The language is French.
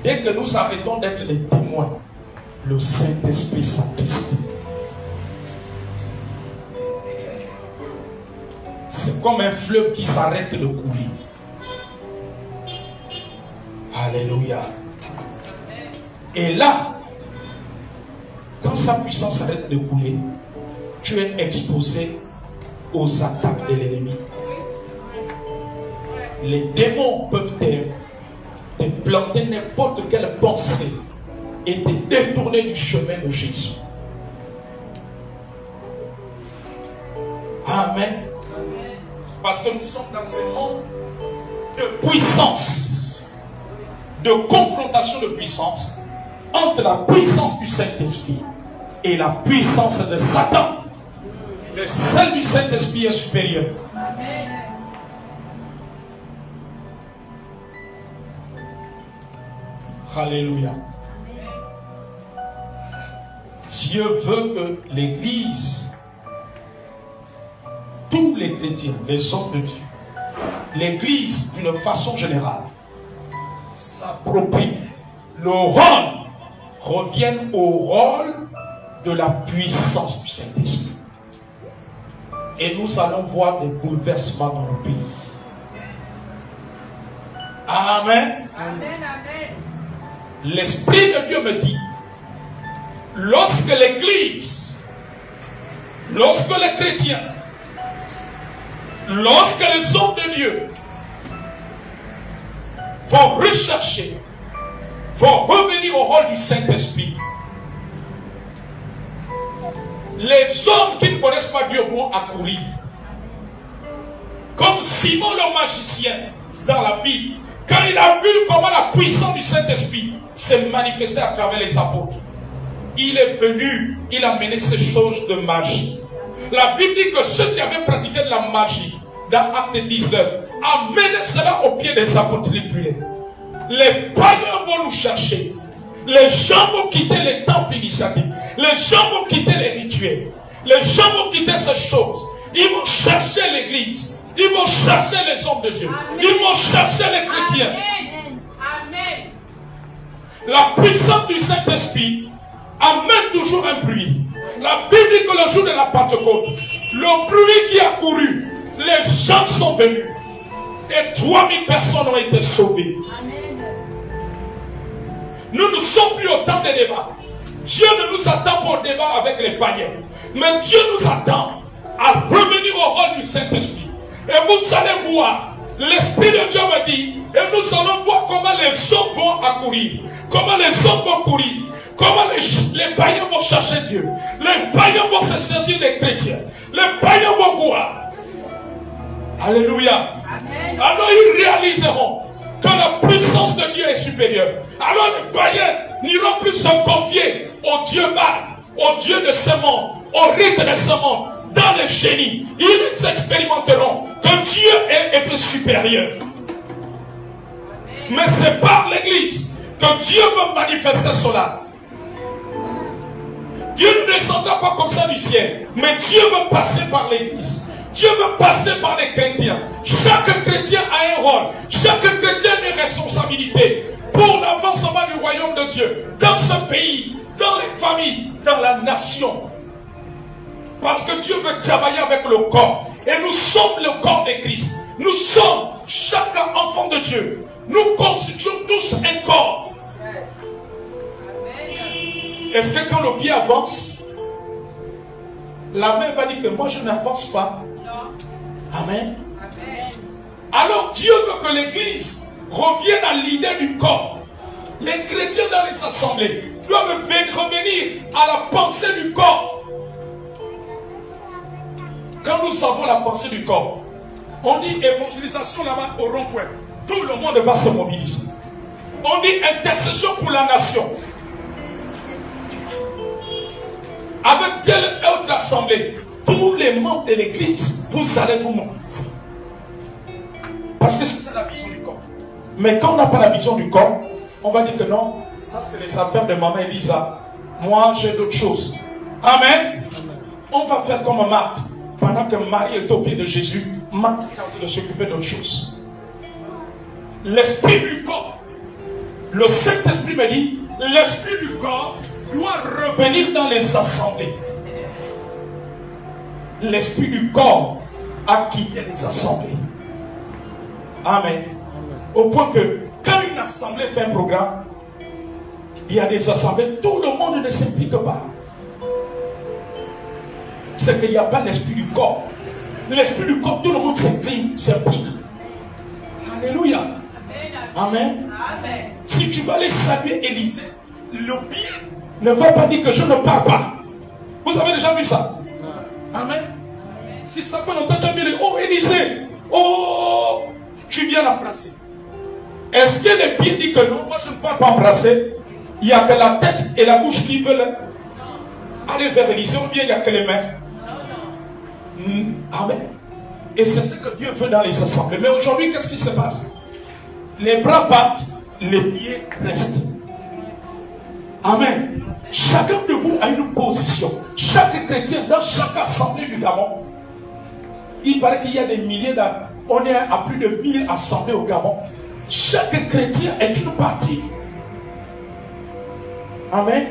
Dès que nous arrêtons d'être les témoins, le Saint-Esprit s'attriste. C'est comme un fleuve qui s'arrête de couler. Alléluia. Et là, quand sa puissance arrête de couler, tu es exposé aux attaques de l'ennemi. Les démons peuvent te planter n'importe quelle pensée et te détourner du chemin de Jésus. Amen. Parce que nous sommes dans un monde de puissance, de confrontation de puissance entre la puissance du Saint-Esprit et la puissance de Satan. Mais celle du Saint-Esprit est supérieure. Alléluia. Dieu veut que l'Église, tous les chrétiens, les hommes de Dieu, l'Église d'une façon générale, s'approprie le rôle, revienne au rôle de la puissance du Saint-Esprit. Et nous allons voir des bouleversements dans le pays. Amen. Amen, amen. L'Esprit de Dieu me dit, lorsque l'Église, lorsque les chrétiens, lorsque les hommes de Dieu vont rechercher, vont revenir au rôle du Saint-Esprit, les hommes qui ne connaissent pas Dieu vont accourir. Comme Simon le magicien dans la Bible, quand il a vu comment la puissance du Saint-Esprit s'est manifestée à travers les apôtres, il est venu, il a mené ces choses de magie. La Bible dit que ceux qui avaient pratiqué de la magie dans Acte 19 amenaient cela au pied des apôtres tribulaires. Les païens vont nous chercher. Les gens vont quitter les temples initiatiques. Les gens vont quitter les rituels. Les gens vont quitter ces choses. Ils vont chercher l'église. Ils vont chercher les hommes de Dieu. Amen. Ils vont chercher les chrétiens. Amen. Amen. La puissance du Saint-Esprit amène toujours un bruit. La Bible dit que le jour de la Pentecôte, le bruit qui a couru, les gens sont venus. Et 3000 personnes ont été sauvées. Amen. Nous ne sommes plus au temps des débats. Dieu ne nous attend pas au débat avec les païens. Mais Dieu nous attend à revenir au rôle du Saint-Esprit. Et vous allez voir, l'Esprit de Dieu me dit, et nous allons voir comment les hommes vont accourir, comment les hommes vont courir, comment les païens vont chercher Dieu, les païens vont se saisir des chrétiens, les païens vont voir. Alléluia. Amen. Alors ils réaliseront que la puissance de Dieu est supérieure. Alors les païens n'iront plus se confier au Dieu Baal, au Dieu de ce monde, au rite de ce monde, dans les génies. Ils expérimenteront que Dieu est plus supérieur. Mais c'est par l'église que Dieu veut manifester cela. Dieu ne descendra pas comme ça du ciel, mais Dieu veut passer par l'église. Dieu veut passer par les chrétiens. Chaque chrétien a un rôle. Chaque chrétien a une responsabilité pour l'avancement du royaume de Dieu dans ce pays, dans les familles, dans la nation. Parce que Dieu veut travailler avec le corps. Et nous sommes le corps de Christ. Nous sommes chaque enfant de Dieu. Nous constituons tous un corps. Est-ce que quand le pied avance, la main va dire que moi je n'avance pas? Amen. Amen. Alors Dieu veut que l'église revienne à l'idée du corps. Les chrétiens dans les assemblées doivent revenir à la pensée du corps. Quand nous savons la pensée du corps, on dit évangélisation là-bas au rond-point. Tout le monde va se mobiliser. On dit intercession pour la nation. Avec telle autre assemblée, tous les membres de l'église, vous allez vous mobiliser. Parce que c'est ça la vision du corps. Mais quand on n'a pas la vision du corps, on va dire que non, ça c'est les affaires de maman Elisa. Moi j'ai d'autres choses. Amen. On va faire comme Marthe. Pendant que Marie est au pied de Jésus, Marthe est en train de s'occuper d'autres choses. L'esprit du corps, Le Saint-Esprit me dit, l'esprit du corps doit revenir dans les assemblées. L'esprit du corps a quitté les assemblées. Amen. Au point que quand une assemblée fait un programme, il y a des assemblées, tout le monde ne s'implique pas. C'est qu'il n'y a pas l'esprit du corps. L'esprit du corps, tout le monde s'implique. Alléluia. Amen. Amen. Si tu vas aller saluer Élisée, le bien ne va pas dire que je ne parle pas. Vous avez déjà vu ça? Amen. Si ça fait longtemps que tu as dit, oh Élisée, oh, tu viens l'embrasser. Est-ce que les pieds disent que non, moi je ne peux pas embrasser? Il n'y a que la tête et la bouche qui veulent aller vers Élisée, ou bien il n'y a que les mains? Amen. Et c'est ce que Dieu veut dans les assemblées. Mais aujourd'hui, qu'est-ce qui se passe? Les bras battent, les pieds restent. Amen. Chacun de vous a une position. Chaque chrétien dans chaque assemblée du Gabon, il paraît qu'il y a des milliers on est à plus de 1000 assemblées au Gabon. Chaque chrétien est une partie. Amen.